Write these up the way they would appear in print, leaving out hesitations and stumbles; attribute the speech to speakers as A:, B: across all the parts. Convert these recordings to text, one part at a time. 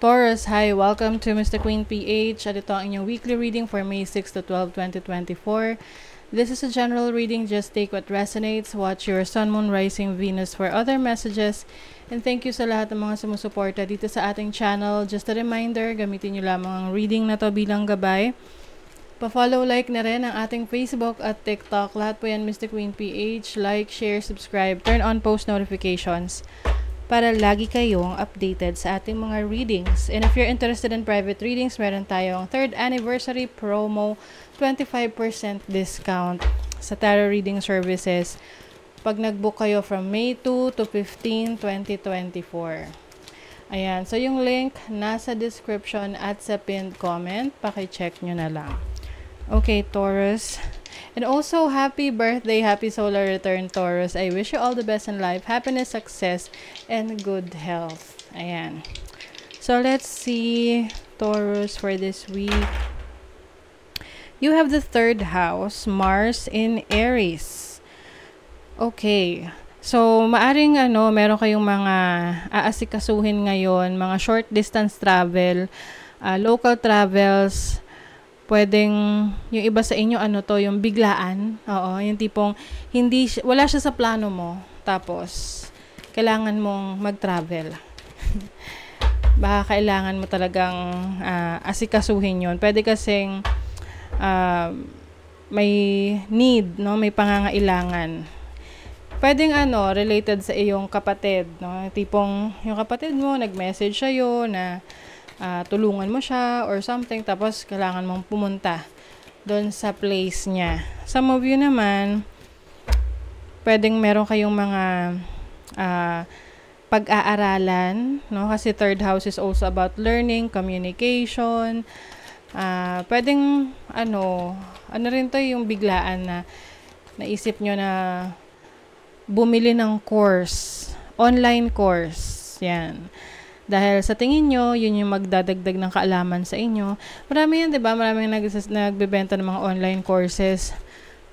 A: Taurus, hi! Welcome to Mr. Queen PH at ito ang inyong weekly reading for May 6 to 12, 2024. This is a general reading. Just take what resonates. Watch your Sun, Moon, Rising, Venus for other messages. And thank you sa lahat ng mga sumusuporta dito sa ating channel. Just a reminder, gamitin nyo lamang ang reading na to bilang gabay. Pa-follow, like na rin ang ating Facebook at TikTok. Lahat po yan Mr. Queen PH. Like, share, subscribe, turn on post notifications para lagi kayong updated sa ating mga readings. And if you're interested in private readings, meron tayong 3rd anniversary promo, 25% discount sa tarot reading services pag nag-book kayo from May 2 to 15, 2024. Ayan, so yung link nasa description at sa pinned comment, paki-check nyo na lang. Okay, Taurus. And also, happy birthday, happy solar return, Taurus. I wish you all the best in life, happiness, success, and good health. Ayan. So, let's see, Taurus, for this week. You have the 3rd house, Mars in Aries. Okay. So, maaring meron kayong mga aasikasuhin ngayon, mga short distance travel, local travels. Pwedeng yung iba sa inyo yung biglaan. Oo, yung tipong wala siya sa plano mo, tapos kailangan mong mag-travel. Baka kailangan mo talagang asikasuhin yun. Pwede kasing may need, no, may pangangailangan. Pwedeng related sa iyong kapatid, no? Tipong yung kapatid mo nag-message sa'yo na tulungan mo siya or something, tapos kailangan mong pumunta doon sa place niya. Some of you naman, pwedeng meron kayong mga pag-aaralan, no? Kasi 3rd house is also about learning, communication. Pwedeng rin to yung biglaan na naisip nyo na bumili ng course, online course. Yan. Dahil sa tingin nyo, yun yung magdadagdag ng kaalaman sa inyo. Marami yan, diba? Maraming nagbebenta ng mga online courses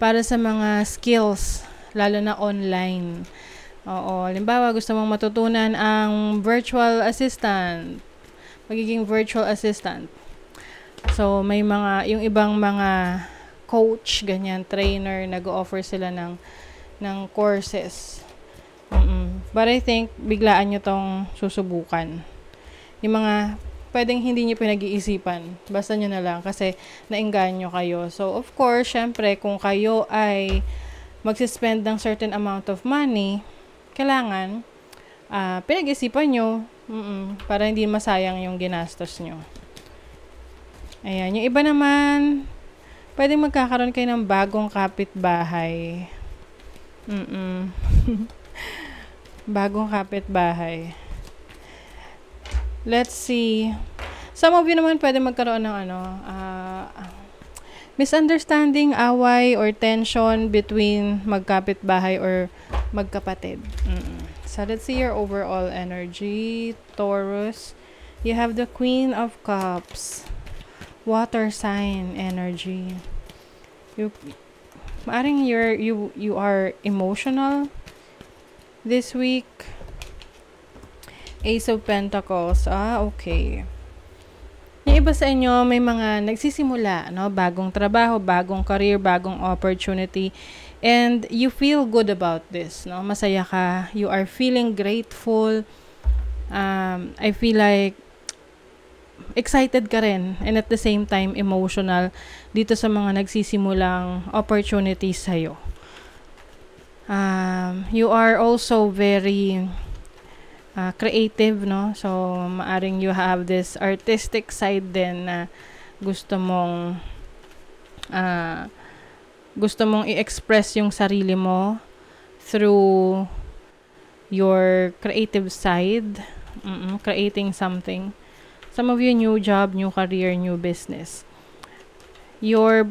A: para sa mga skills, lalo na online. Oo. Halimbawa, gusto mong matutunan ang virtual assistant. Magiging virtual assistant. So, may yung ibang mga coach, ganyan, trainer, nag-offer sila ng courses. But I think, biglaan nyo tong susubukan. Yung mga pwedeng hindi nyo pinag-iisipan, basta nyo na lang kasi naengganyo kayo. So, of course, syempre, kung kayo ay magsispend ng certain amount of money, kailangan pinag-isipan nyo para hindi masayang yung ginastos nyo. Ayan. Yung iba naman, pwedeng magkakaroon kayo ng bagong kapitbahay. Bagong kapitbahay. Let's see. Some of you naman pwede magkaroon ng misunderstanding, away, or tension between magkapitbahay or magkapatid. So, let's see your overall energy, Taurus. You have the Queen of Cups. Water sign energy. Maaring you are emotional this week. Ace of Pentacles. Okay. Yung iba sa inyo, may mga nagsisimula, no? Bagong trabaho, bagong career, bagong opportunity. And you feel good about this, no? Masaya ka. You are feeling grateful. I feel like excited ka rin. And at the same time, emotional dito sa mga nagsisimulang opportunities sa'yo. You are also very creative, no? So, maaring you have this artistic side din na gusto mong i-express yung sarili mo through your creative side, creating something. Some of you, new job, new career, new business. Your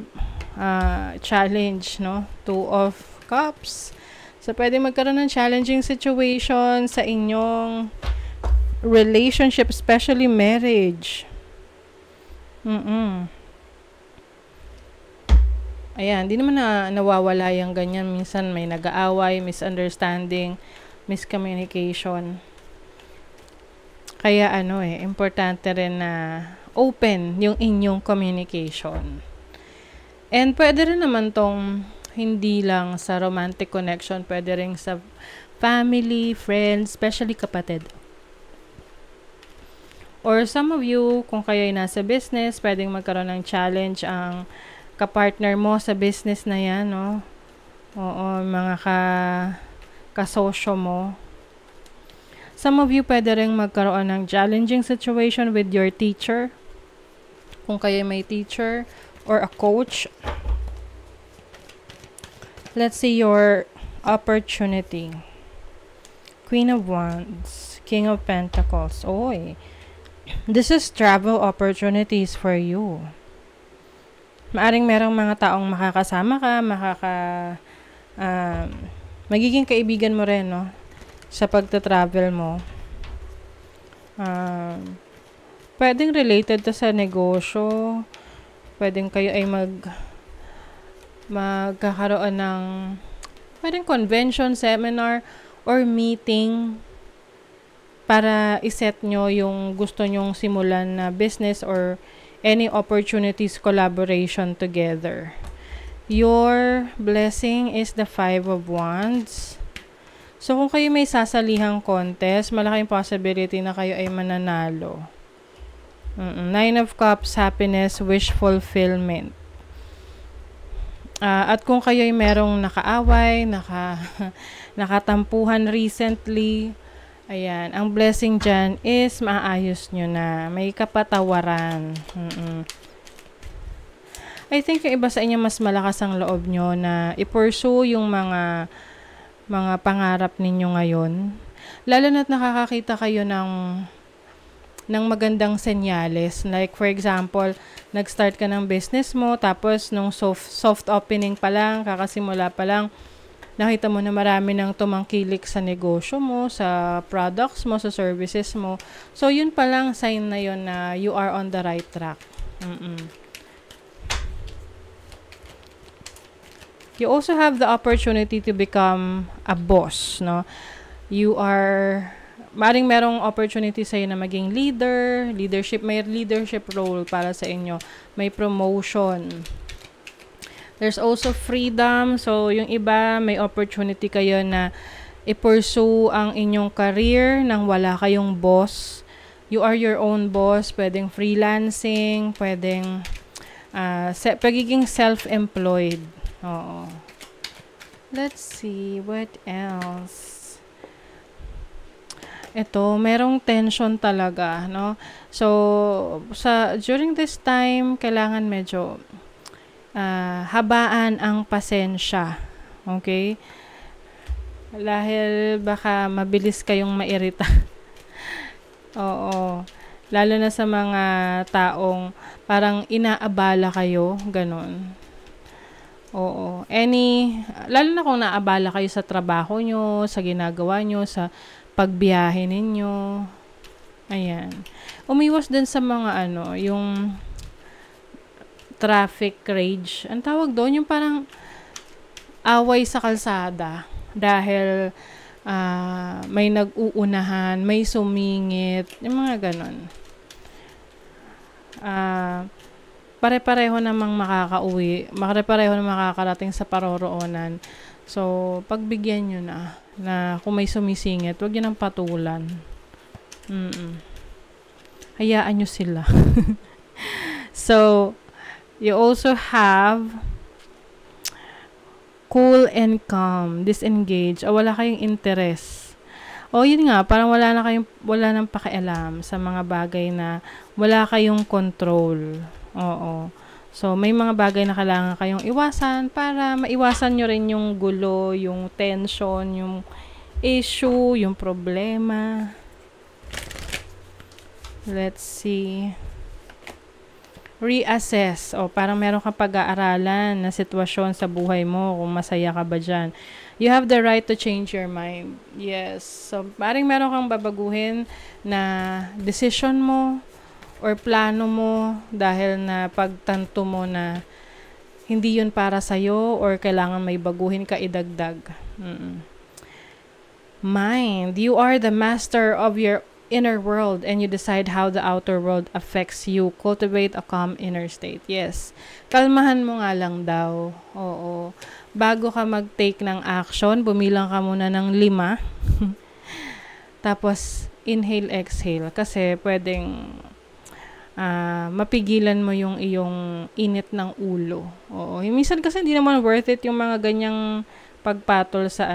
A: challenge, no? 2 of Cups. So, pwede magkaroon ng challenging situation sa inyong relationship, especially marriage. Ayan, di naman nawawala yung ganyan. Minsan may nag-aaway, misunderstanding, miscommunication. Kaya importante rin na open yung inyong communication. And pwede rin naman tong hindi lang sa romantic connection, pwede rin sa family, friends, especially kapatid. Or some of you, kung kayo ay nasa business, pwedeng magkaroon ng challenge ang kapartner mo sa business na yan, no? Oo, mga kasosyo mo. Some of you pwede rin magkaroon ng challenging situation with your teacher. Kung kayo may teacher or a coach. Let's see your opportunity. Queen of Wands, King of Pentacles. Oy. This is travel opportunities for you. Maaring merong mga taong makakasama ka, magiging kaibigan mo rin, no? Sa pagta-travel mo. Pwedeng related to sa negosyo. Pwedeng kayo ay magkakaroon ng pwedeng convention, seminar, or meeting para iset nyo yung gusto nyong simulan na business or any opportunities, collaboration together. Your blessing is the 5 of Wands. So, kung kayo may sasalihang contest, malaking possibility na kayo ay mananalo. 9 of Cups, happiness, wish fulfillment. At kung kayo ay merong nakaaway, nakatampuhan recently, ayan, ang blessing dyan is maayos nyo na. May kapatawaran. I think yung iba sa inyo mas malakas ang loob nyo na i-pursue yung mga pangarap ninyo ngayon. Lalo na't nakakakita kayo ng magandang senyales. Like for example, nag-start ka ng business mo, tapos nung soft opening pa lang, kakasimula pa lang, nakita mo na marami nang tumangkilik sa negosyo mo, sa products mo, sa services mo. So, yun pa lang sign na yun na you are on the right track. You also have the opportunity to become a boss, no? Maring merong opportunity sa'yo na maging may leadership role para sa inyo. May promotion. There's also freedom. So, yung iba, may opportunity kayo na i-pursue ang inyong career nang wala kayong boss. You are your own boss. Pwedeng freelancing, pwedeng pagiging self-employed. Oo. Let's see, what else? Ito, merong tension talaga, no? So, during this time, kailangan medyo habaan ang pasensya. Okay? Dahil baka mabilis kayong mairita. Oo. Lalo na sa mga taong parang inaabala kayo, ganun. Oo. Lalo na kung naabala kayo sa trabaho nyo, sa ginagawa nyo, sa pagbiyahe ninyo. Ayan. Umiwas din sa mga yung traffic rage. Ang tawag doon, yung parang away sa kalsada. Dahil may nag-uunahan, may sumingit, yung mga ganon. Pare-pareho namang makakauwi, pare-pareho namang makakarating sa paroroonan. So, pagbigyan nyo na kung may sumisingit, huwag nyo nang patulan. Hayaan nyo sila. So, you also have cool and calm, disengage, wala kayong interest. Yun nga, parang wala nang pakialam sa mga bagay na wala kayong control. Oo. So, may mga bagay na kailangan kayong iwasan para maiwasan nyo rin yung gulo, yung tension, yung issue, yung problema. Let's see. Reassess. Parang meron kang pag-aaralan na sitwasyon sa buhay mo, kung masaya ka ba dyan. You have the right to change your mind. Yes. So, parang meron kang babaguhin na decision mo, or plano mo dahil na pagtanto mo na hindi yun para sa'yo or kailangan may baguhin ka, idagdag. Mind. You are the master of your inner world and you decide how the outer world affects you. Cultivate a calm inner state. Yes. Kalmahan mo nga lang daw. Oo. Bago ka mag-take ng action, bumilang ka muna ng 5. Tapos, inhale, exhale. Kasi pwedeng mapigilan mo yung iyong init ng ulo. Oo. Minsan kasi hindi naman worth it yung mga ganyang pagpatol sa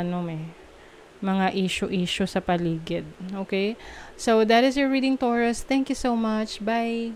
A: mga issue sa paligid. Okay? So, that is your reading, Taurus. Thank you so much. Bye!